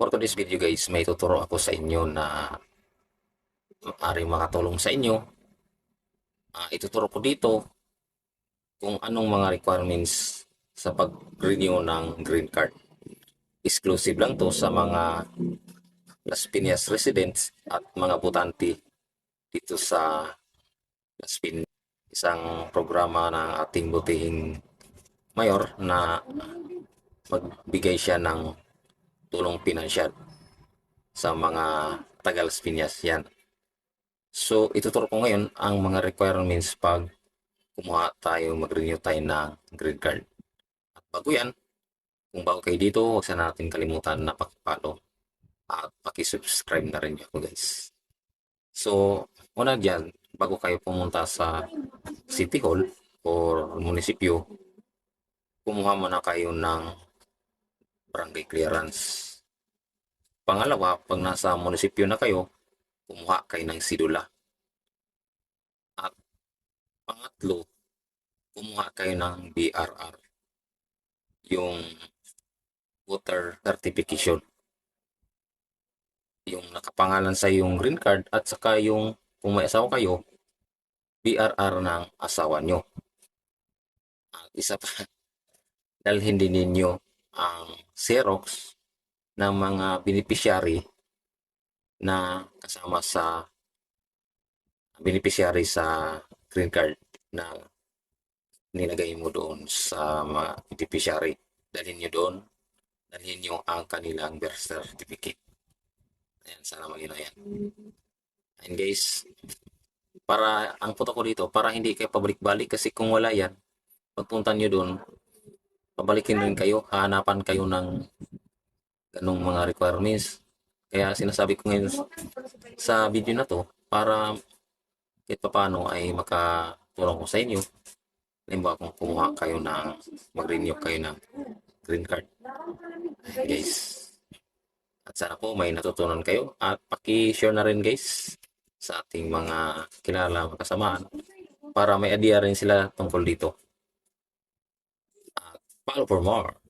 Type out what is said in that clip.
For today's video guys, may tuturo ako sa inyo na maaaring makatulong sa inyo. Ituturo ko dito kung anong mga requirements sa pag-renew ng green card. Exclusive lang to sa mga Las Piñas residents at mga botante dito sa Las Piñas. Isang programa ng ating butihing mayor na magbigay siya ng tulong pinansyal sa mga taga Las Piñas yan. So, ituturo ko ngayon ang mga requirements pag kumuha tayo, mag-renew tayo ng green card. At bago yan, kung bago kayo dito, huwag sana natin kalimutan na paki-follow at paki-subscribe na rin ako guys. So, una dyan, bago kayo pumunta sa City Hall or munisipyo, kumuha muna kayo ng barangay clearance. Pangalawa, pag nasa munisipyo na kayo, kumuha kayo ng sidula. At pangatlo, kumuha kayo ng BRR, yung voter certification, yung nakapangalan sa yung green card at saka yung kung may asawa kayo, BRR ng asawa nyo. At isa pa, dalhin din ninyo ang Xerox ng mga beneficiary na kasama sa beneficiary sa green card na nilagay mo doon sa mga beneficiary. Dalhin nyo doon, dalhin nyo ang kanilang birth certificate. Ayan, sana malinaw yan. And guys, para ang punto ko dito, para hindi kayo pabalik-balik kasi kung wala yan, pagpunta nyo doon, pabalikin rin kayo, hahanapan kayo ng ganong mga requirements. Kaya sinasabi ko ngayon sa video na to, para kahit paano ay makatulong ko sa inyo. Halimbawa kung kumuha kayo ng, mag-renew kayo ng green card. Guys, at sana po may natutunan kayo at paki-share na rin guys sa ating mga kilala kasamaan para may idea rin sila tungkol dito. Follow for more.